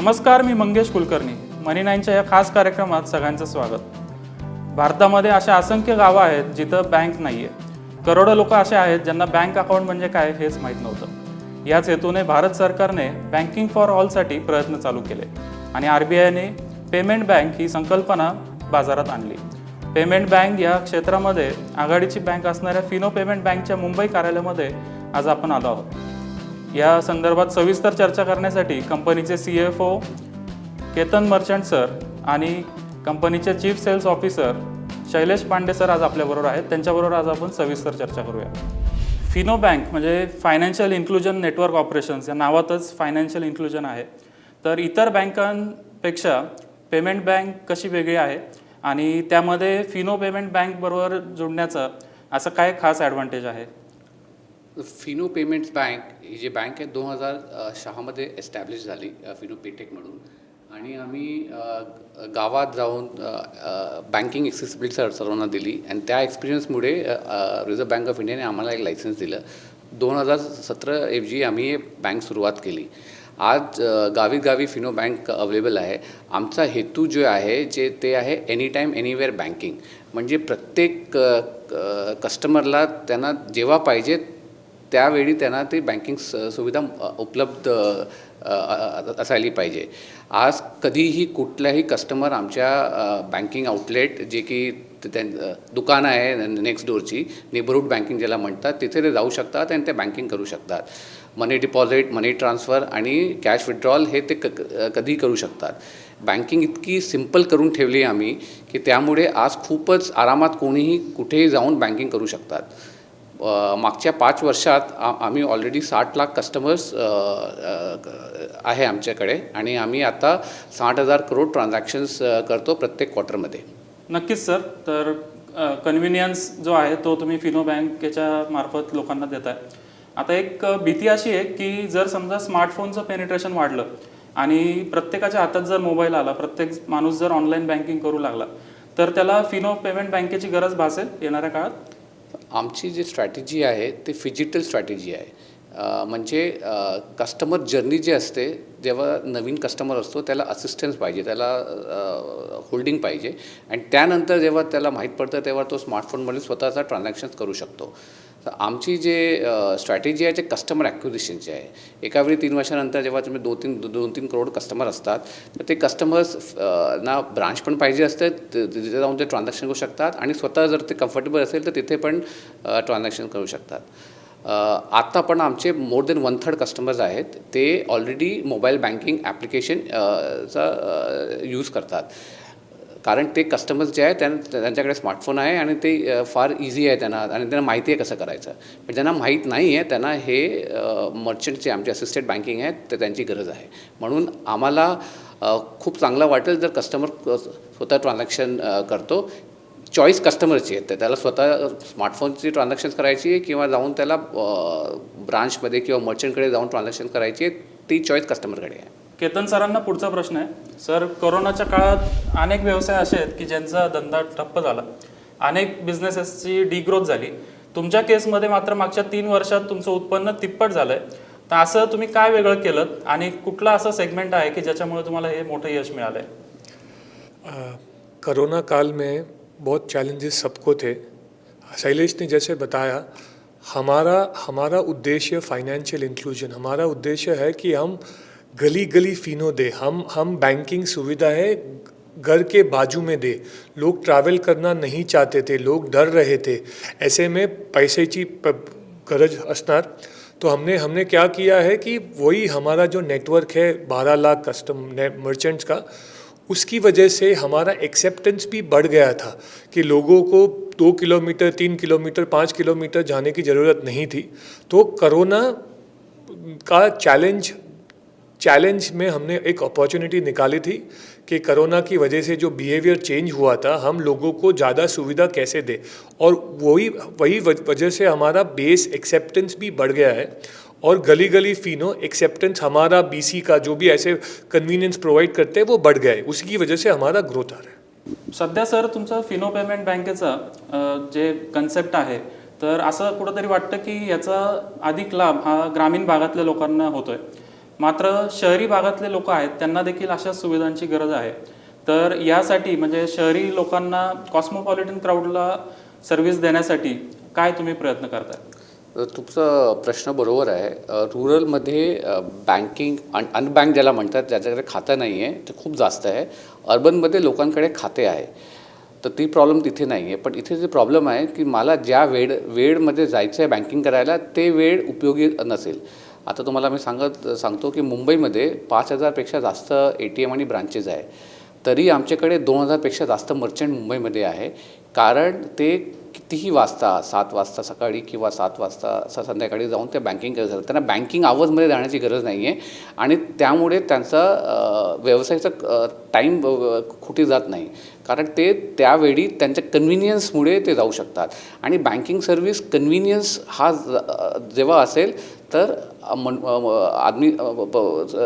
नमस्कार, मी मंगेश कुलकर्णी. मनी नाईनच्या या खास कार्यक्रमात सगळ्यांचं स्वागत. भारतामध्ये अशा असंख्य गावं आहेत जिथं बँक नाही आहे. करोडो लोक असे आहेत ज्यांना बँक अकाउंट म्हणजे काय हेच माहीत नव्हतं. याच हेतूने भारत सरकारने बँकिंग फॉर ऑलसाठी प्रयत्न चालू केले आणि RBIने पेमेंट बँक ही संकल्पना बाजारात आणली. पेमेंट बँक या क्षेत्रामध्ये आघाडीची बँक असणाऱ्या फिनो पेमेंट बँकच्या मुंबई कार्यालयामध्ये आज आपण आलो आहोत. या संदर्भात सविस्तर चर्चा करण्यासाठी कंपनीचे CFO केतन मर्चंट सर आणि कंपनीचे chief sales officer Shailesh Pandey sir आज आपल्याबरोबर आहेत. त्यांच्याबरोबर आज आपण सविस्तर चर्चा करूया. फिनो बँक म्हणजे फायनान्शियल इन्क्लुजन नेटवर्क ऑपरेशन्स, या नावातच फायनान्शियल इन्क्लुजन आहे. तर इतर बँकांपेक्षा पेमेंट बँक कशी वेगळी आहे आणि त्यामध्ये फिनो पेमेंट बँकबरोबर जोडण्याचं असं काय खास ॲडव्हान्टेज आहे? फिनो पेमेंट्स बँक ही जी बँक आहे 2006मध्ये एस्टॅब्लिश झाली फिनो पेटेक म्हणून. आणि आम्ही गावात जाऊन बँकिंग ॲक्सेसिबिलिटी सर्वांना दिली आणि त्या एक्सपिरियन्समुळे रिझर्व्ह बँक ऑफ इंडियाने आम्हाला एक लायसन्स दिलं. 2017 ऐवजी आम्ही बँक सुरुवात केली. आज गावी फिनो बँक अवेलेबल आहे. आमचा हेतू जो आहे ते आहे एनी टाईम एनीवेअर बँकिंग. म्हणजे प्रत्येक कस्टमरला त्यांना जेव्हा पाहिजे त्यावेळी त्यांना ती बँकिंग सुविधा उपलब्ध असायला पाहिजे. आज कधीही कुठल्याही कस्टमर आमच्या बँकिंग आउटलेट जे की दुकानं आहे नेक्स्ट डोअरची नेबरहूड बँकिंग ज्याला म्हणतात तिथे ते जाऊ शकतात आणि ते बँकिंग करू शकतात. मनी डिपॉझिट, मनी ट्रान्सफर आणि कॅश विड्रॉल हे ते कधीही करू शकतात. बँकिंग इतकी सिम्पल करून ठेवली आम्ही की त्यामुळे आज खूपच आरामात कोणीही कुठेही जाऊन बँकिंग करू शकतात. मागच्या 5 वर्षात आम्ही ऑलरेडी 60 लाख कस्टमर्स आहे आमच्याकडे आणि आम्ही आता 60,000 करोड ट्रान्झॅक्शन्स करतो प्रत्येक क्वार्टरमध्ये. नक्कीच सर. तर कन्व्हिनियन्स जो आहे तो तुम्ही फिनो बँकेच्या मार्फत लोकांना देताय. आता एक भीती अशी आहे की जर समजा स्मार्टफोनचं पेनिट्रेशन वाढलं आणि प्रत्येकाच्या हातात जर मोबाईल आला, प्रत्येक माणूस जर ऑनलाईन बँकिंग करू लागला तर त्याला फिनो पेमेंट बँकेची गरज भासेल येणाऱ्या काळात? आमची जी स्ट्रॅटेजी आहे ती फिजिटल स्ट्रॅटेजी आहे. म्हणजे कस्टमर जर्नी जी असते, जेव्हा नवीन कस्टमर असतो त्याला असिस्टन्स पाहिजे, त्याला होल्डिंग पाहिजे आणि त्यानंतर जेव्हा त्याला माहीत पडतं तेव्हा तो स्मार्टफोनमध्ये स्वतःचा ट्रान्झॅक्शन्स करू शकतो. तर आमची जे स्ट्रॅटेजी आहे ते कस्टमर ॲक्विजिशनची आहे. एकावेळी 3 वर्षानंतर जेव्हा तुम्ही 2-3 करोड कस्टमर असतात तर ते कस्टमर्स ना ब्रांच पण पाहिजे असते, तिथे जाऊन ते ट्रान्झॅक्शन करू शकतात आणि स्वतः जर ते कम्फर्टेबल असेल तर तिथे पण ट्रान्झॅक्शन करू शकतात. आत्ता पण आमचे मोर दॅन 1/3 कस्टमर्स आहेत ते ऑलरेडी मोबाईल बँकिंग ॲप्लिकेशन चा यूज करतात. कारण ते कस्टमर्स जे आहेत त्यांच्याकडे स्मार्टफोन आहे आणि ते फार इझी आहे त्यांना आणि त्यांना माहिती आहे कसं करायचं. पण ज्यांना माहीत नाही आहे त्यांना हे मर्चंटचे आमचे असिस्टेड बँकिंग आहेत तर त्यांची गरज आहे. म्हणून आम्हाला खूप चांगलं वाटेल जर कस्टमर स्वतः ट्रान्झॅक्शन करतो. चॉईस कस्टमरची आहे, तर त्याला स्वतः स्मार्टफोनची ट्रान्झॅक्शन्स करायची आहे किंवा जाऊन त्याला ब्रांचमध्ये किंवा मर्चंटकडे जाऊन ट्रान्झॅक्शन करायची आहे, ती चॉईस कस्टमरकडे आहे. केतन सरांना पुढचा प्रश्न आहे. सर, कोरोनाच्या काळात अनेक व्यवसाय असे आहेत की ज्यांचा धंदा ठप्प झाला, अनेक बिझनेसेसची डिग्रोथ झाली. तुमच्या केसमध्ये मात्र मागच्या 3 वर्षात तुमचं उत्पन्न तिप्पट झालं आहे. तर असं तुम्ही काय वेगळं केलं आणि कुठला असा सेगमेंट आहे की ज्याच्यामुळे तुम्हाला हे मोठं यश मिळालं आहे? कोरोना काल में बहुत चैलेंजेस सबको थे. शैलेश ने जैसे बताया, हमारा उद्देश्य फाइनेंशियल इंक्लूजन, हमारा उद्देश्य है कि हम गली गली फिनो दे, हम बैंकिंग सुविधा है घर के बाजू में दे. लोग ट्रैवल करना नहीं चाहते थे, लोग डर रहे थे, ऐसे में पैसेची गरज असणार. तो हमने क्या किया है कि वही हमारा जो नेटवर्क है 12 लाख मर्चेंट्स का, उसकी वजह से हमारा एक्सेप्टेंस भी बढ़ गया था कि लोगों को 2 किलोमीटर, 3 किलोमीटर, 5 किलोमीटर जाने की ज़रूरत नहीं थी. तो कोरोना का चैलेंज में हमने एक अपॉर्चुनिटी निकाली थी कि कोरोना की वजह से जो बिहेवियर चेंज हुआ था, हम लोगों को ज़्यादा सुविधा कैसे दें. और वही वजह से हमारा बेस एक्सेप्टेंस भी बढ़ गया है और गली गली फिनो एक्सेप्टेंस हमारा BC का जो भी ऐसे कन्वीनियंस प्रोवाइड करते हैं वो बढ़ गया है. उसी की वजह से हमारा ग्रोथ आ रहा है. सध्या सर तुमचं फिनो पेमेंट बँकेचा जे कन्सेप्ट आहे, तर असं कुठंतरी वाटतं की याचा अधिक लाभ हा ग्रामीण भागातल्या लोकांना होतोय. मात्र शहरी भागातले लोक आहेत त्यांना देखील अशा सुविधांची गरज आहे. तर यासाठी म्हणजे शहरी लोकांना कॉस्मोपॉलिटन क्राऊडला सर्व्हिस देण्यासाठी काय तुम्ही प्रयत्न करताय? तुमचा प्रश्न बरोबर आहे. रुरलमध्ये बँकिंग अनबँक ज्याला म्हणतात, ज्याच्याकडे खातं नाही आहे ते खूप जास्त आहे. अर्बनमध्ये लोकांकडे खाते आहे, तर ती प्रॉब्लेम तिथे नाही आहे. पण इथे जे प्रॉब्लेम आहे की मला ज्या वेळमध्ये जायचं आहे बँकिंग करायला ते वेळ उपयोगी नसेल. आता तुम्हाला मी सांगतो की मुंबईमध्ये 5,000पेक्षा जास्त ATM आणि ब्रांचेस आहे, तरी आमच्याकडे 2,000पेक्षा जास्त मर्चंट मुंबईमध्ये आहे. कारण ते कितीही वाजता, 7 वाजता सकाळी किंवा 7 वाजता संध्याकाळी जाऊन ते बँकिंग करत असतात. त्यांना बँकिंग आवर्समध्ये जाण्याची गरज नाही आहे आणि त्यामुळे त्यांचा व्यवसायाचा टाईम कुठे जात नाही. कारण ते त्यावेळी त्यांच्या कन्व्हिनियन्समुळे ते जाऊ शकतात. आणि बँकिंग सर्व्हिस कन्व्हिनियन्स हा जेव्हा असेल तर आदमी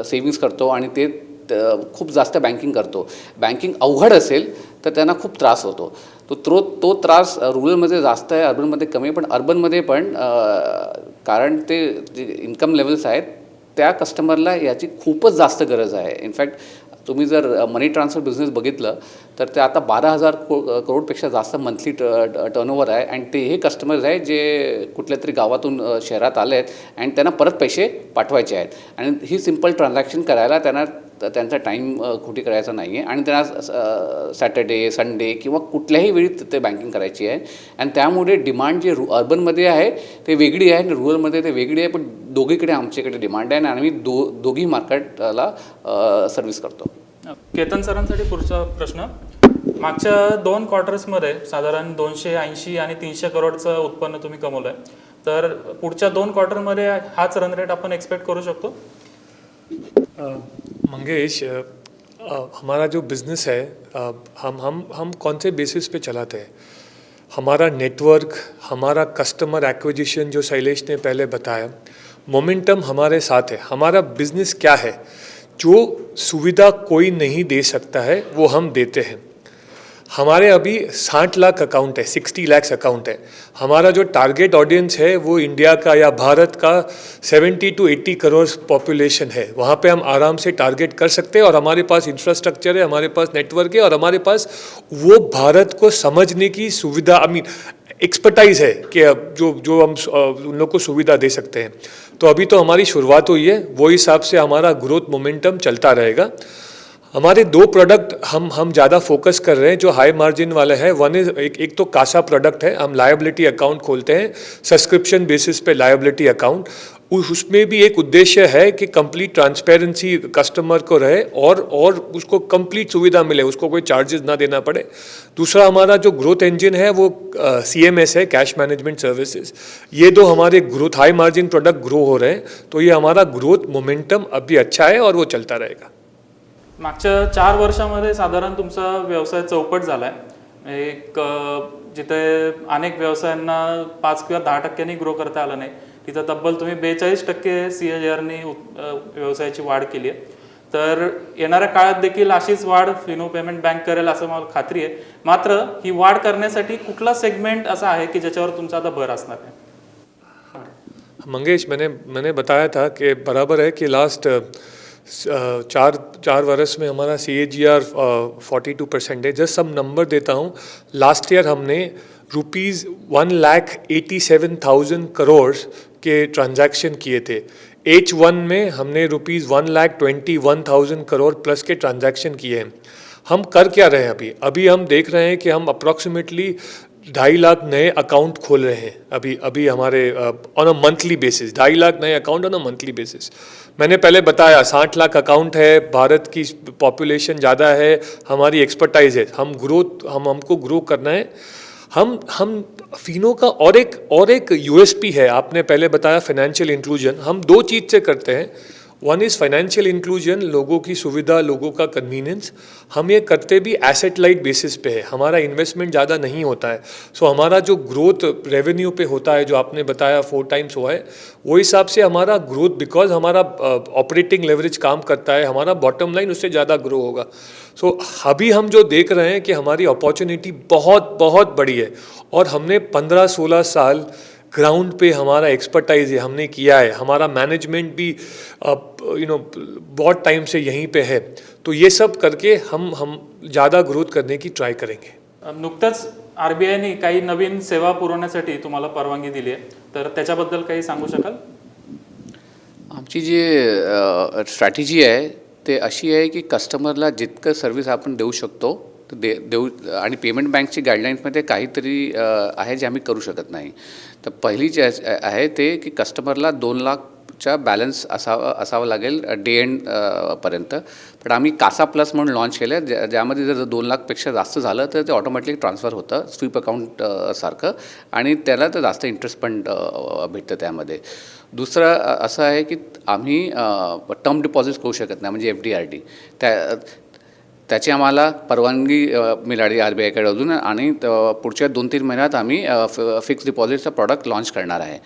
सेविंग्स करतो आणि ते खूप जास्त बँकिंग करतो. बँकिंग अवघड असेल तर त्यांना खूप त्रास होतो. तो त्रास रुरलमध्ये जास्त आहे, अर्बनमध्ये कमी आहे. पण अर्बनमध्ये पण कारण ते जे इन्कम लेवल्स आहेत त्या कस्टमरला याची खूपच जास्त गरज आहे. इनफॅक्ट तुम्ही जर मनी ट्रान्सफर बिझनेस बघितलं तर ते आता 12,000 करोडपेक्षा जास्त मंथली टर्नओव्हर आहे. आणि ते हे कस्टमर्स आहेत जे कुठल्या तरी गावातून शहरात आले आहेत आणि त्यांना परत पैसे पाठवायचे आहेत. आणि ही सिम्पल ट्रान्झॅक्शन करायला त्यांचा टाईम खोटी करायचा नाही आहे. आणि त्यांना सॅटर्डे, संडे किंवा कुठल्याही वेळी ते बँकिंग करायची आहे. आणि त्यामुळे डिमांड जे अर्बनमध्ये आहे ते वेगळी आहे आणि रुरलमध्ये ते वेगळी आहे. पण दोघीकडे आमच्याकडे डिमांड आहे आणि आम्ही दोघी मार्केटला सर्व्हिस करतो. केतन सरांसाठी पुढचा प्रश्न. मागच्या 2 क्वार्टर्समध्ये साधारण 280 आणि 300 करोडचं उत्पन्न तुम्ही कमवलं आहे. तर पुढच्या 2 क्वार्टरमध्ये हाच रन रेट आपण एक्सपेक्ट करू शकतो? मंगेश, हमारा जो बिज़नेस है हम कौन से बेसिस पे चलाते हैं? हमारा नेटवर्क, हमारा कस्टमर एक्विजिशन जो शैलेश ने पहले बताया, मोमेंटम हमारे साथ है. हमारा बिज़नेस क्या है? जो सुविधा कोई नहीं दे सकता है वो हम देते हैं. हमारे अभी 60 लाख अकाउंट है, 60 लाख अकाउंट है. हमारा जो टारगेट ऑडियंस है वो इंडिया का या भारत का 70 to 80 करोड़ पॉपुलेशन है. वहाँ पे हम आराम से टारगेट कर सकते हैं और हमारे पास इंफ्रास्ट्रक्चर है, हमारे पास नेटवर्क है और हमारे पास वो भारत को समझने की सुविधा, आई मीन एक्सपर्टाइज है कि जो हम उन लोग को सुविधा दे सकते हैं. तो अभी तो हमारी शुरुआत हुई है, वो हिसाब से हमारा ग्रोथ मोमेंटम चलता रहेगा. हमारे 2 प्रोडक्ट हम ज़्यादा फोकस कर रहे हैं जो हाई मार्जिन वाले हैं. वन इज एक तो कासा प्रोडक्ट है, हम लायबिलिटी अकाउंट खोलते हैं सब्सक्रिप्शन बेसिस पे लायबिलिटी अकाउंट. उसमें भी एक उद्देश्य है कि कंप्लीट ट्रांसपेरेंसी कस्टमर को रहे और उसको कंप्लीट सुविधा मिले, उसको कोई चार्जेस ना देना पड़े. दूसरा हमारा जो ग्रोथ इंजन है वो CMS है, कैश मैनेजमेंट सर्विसेज. ये 2 हमारे ग्रोथ हाई मार्जिन प्रोडक्ट ग्रो हो रहे हैं. तो ये हमारा ग्रोथ मोमेंटम अभी अच्छा है और वो चलता रहेगा. मागच्या 4 वर्षामध्ये साधारण तुमचा व्यवसाय चौपट झाला आहे. एक जिथे अनेक व्यवसायांना 5 किंवा 10% ग्रो करता आलं नाही, तिथं तब्बल तुम्ही 42% CAGRने व्यवसायाची वाढ केली आहे. तर येणाऱ्या काळात देखील अशीच वाढ फिनो पेमेंट बँक करेल असं मला खात्री आहे. मात्र ही वाढ करण्यासाठी कुठला सेगमेंट असा आहे की ज्याच्यावर तुमचा आता भर असणार आहे? मंगेश, मैंने बताया था कि बराबर है कि लास्ट 4 वर्ष में हमारा CAGR 42% है. जस्ट सब नंबर देता हूँ. लास्ट ईयर हमने ₹1,87,000 करोड़ के ट्रांजैक्शन किए थे. H1 में हमने ₹1,21,000 करोड़ प्लस के ट्रांजैक्शन किए हैं. हम कर क्या रहे हैं अभी हम देख रहे हैं कि हम अप्रॉक्सीमेटली 2.5 लाख नए अकाउंट खोल रहे हैं अभी हमारे on a monthly basis. 2.5 lakh नए account on a monthly basis. मैंने पहले बताया 60 लाख अकाउंट है, भारत की पॉपुलेशन ज़्यादा है, हमारी एक्सपर्टाइज है, हमको ग्रो करना है. हम फिनो का और एक USP है. आपने पहले बताया फाइनेंशियल इंक्लूजन. हम 2 चीज़ से करते हैं. वन इज़ फाइनेंशियल इंक्लूजन, लोगों की सुविधा, लोगों का कन्वीनियंस. हम ये करते भी एसेट लाइट बेसिस पे है. हमारा इन्वेस्टमेंट ज़्यादा नहीं होता है. सो हमारा जो ग्रोथ रेवेन्यू पे होता है, जो आपने बताया 4 टाइम्स हुआ है, वो हिसाब से हमारा ग्रोथ, बिकॉज हमारा ऑपरेटिंग लेवरेज काम करता है, हमारा बॉटम लाइन उससे ज़्यादा ग्रो होगा. सो अभी हम जो देख रहे हैं कि हमारी अपॉर्चुनिटी बहुत बहुत बड़ी है और हमने 15-16 साल ग्राउंड पे हमारा एक्सपर्टाइज है, हमने किया है. हमारा मैनेजमेंट भी बहुत टाइम से यहीं पे है, तो ये सब करके हम ज़्यादा ग्रोथ करने की ट्राई करेंगे। नुकतंच RBIने काही नवीन सेवा पुरवण्यासाठी तुम्हाला परवानगी दिली आहे, तर त्याच्याबद्दल काही सांगू शकाल? आमची जी स्ट्रॅटेजी आहे ते अशी आहे की कस्टमरला जितकं सर्व्हिस आपण देऊ शकतो तर देऊ, आणि पेमेंट बँकची गाईडलाईन्समध्ये काहीतरी आहे जे आम्ही करू शकत नाही. तर पहिली जे आहे ते की कस्टमरला 2,00,000चा बॅलन्स असावं लागेल डे एंड पर्यंत. पण आम्ही कासा प्लस म्हणून लॉन्च केलं आहे, ज्यामध्ये जर 2,00,000पेक्षा जास्त झालं तर ते ऑटोमॅटिक ट्रान्सफर होतं स्वीप अकाउंट सारखं, आणि त्याला तर जास्त इंटरेस्ट पण भेटतं त्यामध्ये. दुसरं असं आहे की आम्ही टर्म डिपॉझिट करू शकत नाही, म्हणजे FD-RD. त्याची आम्हाला परवानगी मिळाली RBIकडे अजून, आणि पुढच्या 2-3 महिन्यात आम्ही फिक्स डिपॉझिटचा प्रॉडक्ट लॉन्च करणार आहे.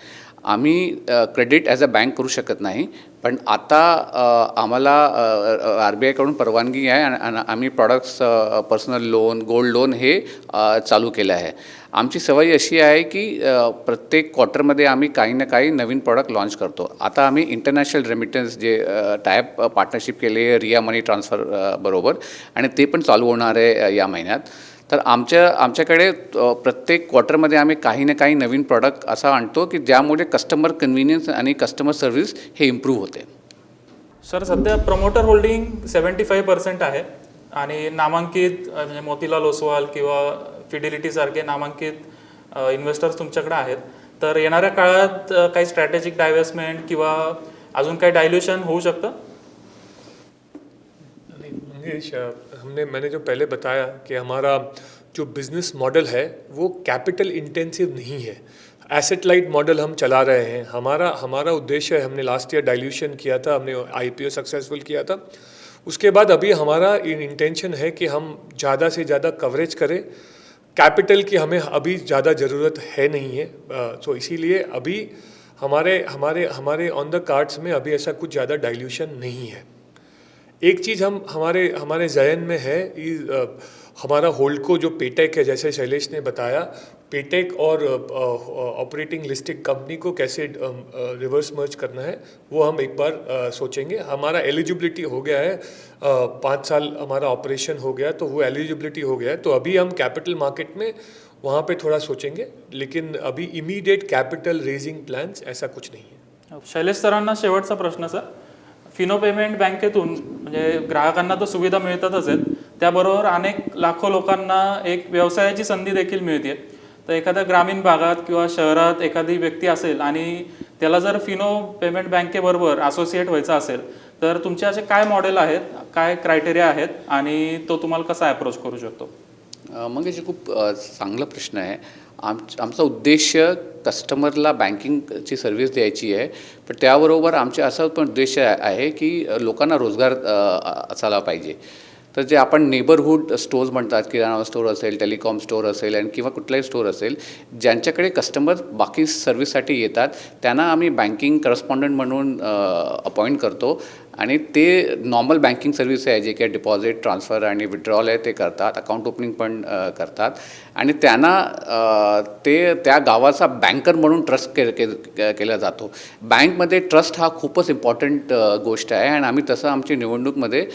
आम्ही क्रेडिट ॲज अ बँक करू शकत नाही, पण आता आम्हाला RBIकडून परवानगी आहे आणि आम्ही products personal loan, gold loan हे चालू केलं आहे. आमची सवय अशी आहे की प्रत्येक क्वार्टरमध्ये आम्ही काही ना काही नवीन प्रॉडक्ट लॉन्च करतो. आता आम्ही इंटरनॅशनल रेमिटन्स जे टायप पार्टनरशिप केली आहे रिया मनी ट्रान्सफर बरोबर, आणि ते पण चालू होणार आहे या महिन्यात. तर आमच्याकडे प्रत्येक क्वार्टरमध्ये आम्ही काही ना काही नवीन प्रॉडक्ट असा आणतो की ज्यामुळे कस्टमर कन्व्हिनियन्स आणि कस्टमर सर्व्हिस हे इम्प्रूव्ह होते. सर, सध्या प्रमोटर होल्डिंग 75% आहे, आणि नामांकित म्हणजे मोतीलाल ओसवाल किंवा फिडिलिटीसारखे नामांकित इन्व्हेस्टर्स तुमच्याकडे आहेत. तर येणाऱ्या काळात काही स्ट्रॅटेजिक डायव्हर्समेंट किंवा अजून काही डायल्युशन होऊ शकतं? मंगेश, मैंने जो पहले बताया कि हमारा जो बिज़नेस मॉडल है वो कैपिटल इंटेंसिव नहीं है, एसेट लाइट मॉडल हम चला रहे हैं. हमारा उद्देश्य है, हमने लास्ट ईयर डाइल्यूशन किया था, हमने IPO सक्सेसफुल किया था. उसके बाद अभी हमारा इंटेंशन है कि हम ज़्यादा से ज़्यादा कवरेज करें. कैपिटल की हमें अभी ज़्यादा ज़रूरत है नहीं है, तो इसीलिए अभी हमारे ऑन द कार्ड्स में अभी ऐसा कुछ ज़्यादा डाइल्यूशन नहीं है. एक चीज़ हमारे जहन में है, हमारा होल्डको जो पेटेक है, जैसे शैलेश ने बताया, पेटेक और ऑपरेटिंग लिस्टेड कंपनी को कैसे रिवर्स मर्ज करना है वो हम एक बार सोचेंगे. हमारा एलिजिबिलिटी हो गया है, 5 साल हमारा ऑपरेशन हो गया, तो वो एलिजिबिलिटी हो गया है. तो अभी हम कैपिटल मार्केट में वहाँ पे थोड़ा सोचेंगे, लेकिन अभी इमीडिएट कैपिटल रेजिंग प्लान्स ऐसा कुछ नहीं है. शैलेश सरांना शेवटचा प्रश्न सर. फिनो पेमेंट बँकेतून म्हणजे ग्राहकांना तर सुविधा मिळतातच आहेत, त्याबरोबर अनेक लाखो लोकांना एक व्यवसायाची संधी देखील मिळते. तर एखाद्या ग्रामीण भागात किंवा शहरात एखादी व्यक्ती असेल आणि त्याला जर फिनो पेमेंट बँकेबरोबर असोसिएट व्हायचं असेल, तर तुमचे असे काय मॉडेल आहेत, काय क्रायटेरिया आहेत, आणि तो तुम्हाला कसा अप्रोच करू शकतो? मग याची खूप चांगला प्रश्न आहे. आमचा उद्देश कस्टमरला बँकिंगची सर्व्हिस द्यायची आहे, पण त्याबरोबर आमचे असा पण उद्देश आहे की लोकांना रोजगार असायला पाहिजे. तर जे आपण नेबरहूड स्टोर्स म्हणतात, किराणा स्टोर असेल, टेलिकॉम स्टोर असेल आणि किंवा कुठलाही स्टोर असेल, ज्यांच्याकडे कस्टमर बाकी सर्व्हिससाठी येतात त्यांना आम्ही बँकिंग करस्पॉन्डंट म्हणून अपॉइंट करतो, आणि ते नॉर्मल बँकिंग सर्व्हिस आहे जे काही डिपॉझिट, ट्रान्सफर आणि विड्रॉल आहे ते करतात, अकाउंट ओपनिंग पण करतात, आणि त्यांना ते त्या गावाचा बँकर म्हणून ट्रस्ट केला जातो. बँकमध्ये ट्रस्ट हा खूपच इम्पॉर्टंट गोष्ट आहे, आणि आम्ही तसं आमची निवडणूकमध्ये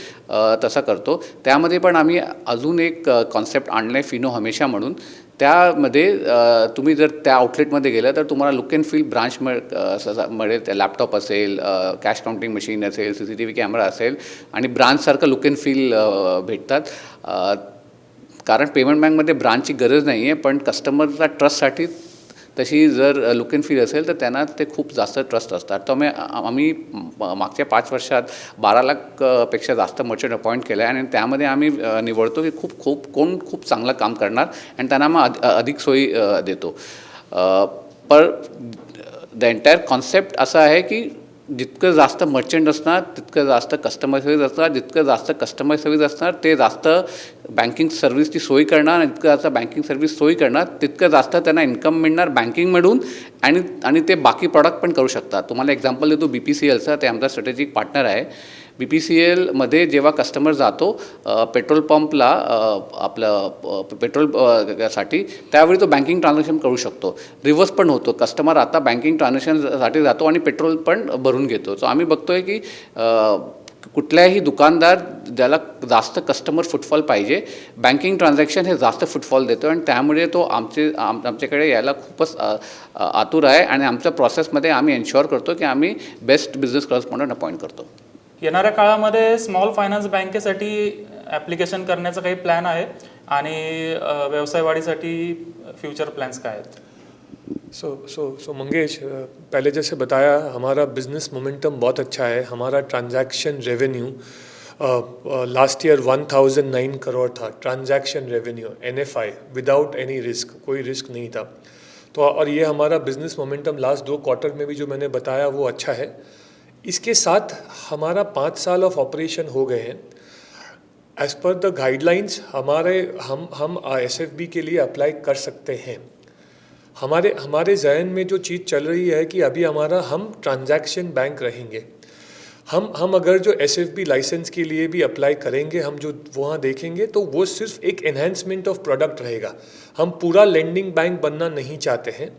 तसं करतो. त्यामध्ये पण आम्ही अजून एक कॉन्सेप्ट आणलं आहे, फिनो हमेशा म्हणून. त्यामध्ये तुम्ही जर त्या आउटलेटमध्ये गेलं तर तुम्हाला लुक अँड फील ब्रांच मिळेल. लॅपटॉप असेल, कॅश काउंटिंग मशीन असेल, CCTV कॅमेरा असेल, आणि ब्रांचसारखं लुक अँड फील भेटतात. कारण पेमेंट बँकमध्ये ब्रांचची गरज नाही आहे, पण कस्टमरचा ट्रस्टसाठी तशी जर लुक अँड फील असेल तर त्यांना ते खूप जास्त ट्रस्ट असतात. त्यामुळे आम्ही मागच्या 5 वर्षात 12 लाखपेक्षा जास्त मर्चंट अपॉइंट केलं आहे, आणि त्यामध्ये आम्ही निवडतो की कोण खूप चांगलं काम करणार, आणि त्यांना मग अधिक सोयी देतो. पर द एंटायर कॉन्सेप्ट असा आहे की जितकं जास्त मर्चंट असणार तितकं जास्त कस्टमर सर्व्हिस असणार, जितकं जास्त कस्टमर सर्व्हिस असणार ते जास्त बँकिंग सर्व्हिसची सोय करणार, आणि जितकं जास्त बँकिंग सर्व्हिस सोयी करणार तितकं जास्त त्यांना इन्कम मिळणार बँकिंगमधून, आणि ते बाकी प्रॉडक्ट पण करू शकतात. तुम्हाला एक्झाम्पल देतो BPCLचं, ते आमचा स्ट्रॅटेजिक पार्टनर आहे. BPCLमध्ये जेव्हा कस्टमर जातो पेट्रोल पंपला पेट्रोल साठी, त्यावेळी तो बँकिंग ट्रान्झॅक्शन करू शकतो. रिव्हर्स पण होतो, कस्टमर आता बँकिंग ट्रान्झॅक्शनसाठी जातो आणि पेट्रोल पण भरून घेतो. सो आम्ही बघतोय की कुठल्याही दुकानदार ज्याला जास्त कस्टमर फुटफॉल पाहिजे, बँकिंग ट्रान्झॅक्शन हे जास्त फुटफॉल देतो आणि त्यामुळे तो आमच्याकडे यायला खूपच आतुर आहे. आणि आमच्या प्रोसेसमध्ये आम्ही एन्श्युअर करतो की आम्ही बेस्ट बिझनेस करस्पॉन्डंट अपॉइंट करतो. येणाऱ्या काळामध्ये स्मॉल फायनान्स बँकेसाठी ॲप्लिकेशन करण्याचा काही प्लॅन आहे आणि व्यवसाय वाढीसाठी फ्युचर प्लॅन्स काय आहेत? सो मंगेश, पहले जैसे बताया हमारा बिजनेस मोमेंटम बहुत अच्छा है. हमारा transaction revenue last year 1009 crore था. Transaction revenue NFI without any risk, कोई रिस्क नहीं था. तो और ये हमारा बिजनेस मोमेंटम लास्ट 2 क्वार्टर में भी जो मैंने बताया वो अच्छा है. इसके साथ हमारा 5 साल ऑफ ऑपरेशन हो गए हैं. एज पर द गाइडलाइंस हम SFB के लिए अप्लाई कर सकते हैं. हमारे जहन में जो चीज़ चल रही है कि अभी हम ट्रांजैक्शन बैंक रहेंगे. हम अगर जो SFB लाइसेंस के लिए भी अप्लाई करेंगे, हम जो वहाँ देखेंगे तो वो सिर्फ एक एनहेंसमेंट ऑफ प्रोडक्ट रहेगा. हम पूरा लेंडिंग बैंक बनना नहीं चाहते हैं.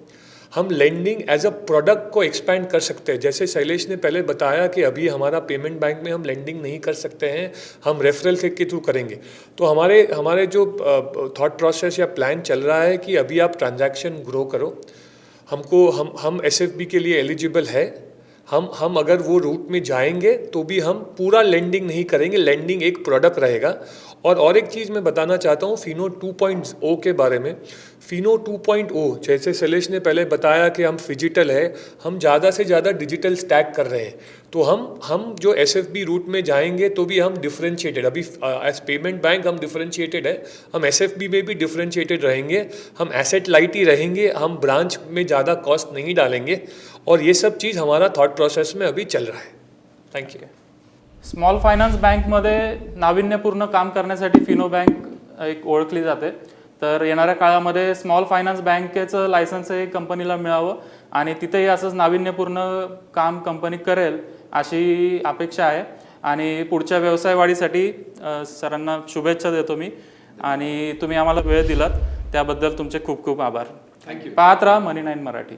हम लेंडिंग एज अ प्रोडक्ट को एक्सपैंड कर सकते हैं. जैसे शैलेश ने पहले बताया कि अभी हमारा पेमेंट बैंक में हम लेंडिंग नहीं कर सकते हैं, हम रेफरल के थ्रू करेंगे. तो हमारे जो थॉट प्रोसेस या प्लान चल रहा है कि अभी आप ट्रांजैक्शन ग्रो करो. हम SFB के लिए एलिजिबल है. हम अगर वो रूट में जाएंगे तो भी हम पूरा लेंडिंग नहीं करेंगे, लेंडिंग एक प्रोडक्ट रहेगा. और एक चीज़ मैं बताना चाहता हूँ फिनो 2.0 के बारे में. फिनो 2.0 जैसे शैलेश ने पहले बताया कि हम फिजिटल है, हम ज़्यादा से ज़्यादा डिजिटल स्टैक कर रहे हैं. तो हम जो SFB रूट में जाएंगे तो भी हम डिफरेंशिएटेड, अभी एज पेमेंट बैंक हम डिफरेंशिएटेड है, हम SFB में भी डिफरेंशिएटेड रहेंगे. हम एसेट लाइट ही रहेंगे, हम ब्रांच में ज़्यादा कॉस्ट नहीं डालेंगे. और ये सब चीज़ हमारा थॉट प्रोसेस में अभी चल रहा है. Thank you. स्मॉल फायनान्स बँकमध्ये नाविन्यपूर्ण काम करण्यासाठी फिनो बँक एक ओळखली जाते. तर येणाऱ्या काळामध्ये स्मॉल फायनान्स बँकेचं लायसन्सही कंपनीला मिळावं आणि तिथेही असंच नाविन्यपूर्ण काम कंपनी करेल अशी अपेक्षा आहे. आणि पुढच्या व्यवसाय वाढीसाठी सरांना शुभेच्छा देतो मी. आणि तुम्ही आम्हाला वेळ दिलात त्याबद्दल तुमचे खूप खूप आभार. थँक्यू. पाहत राहा मनी 9 मराठी.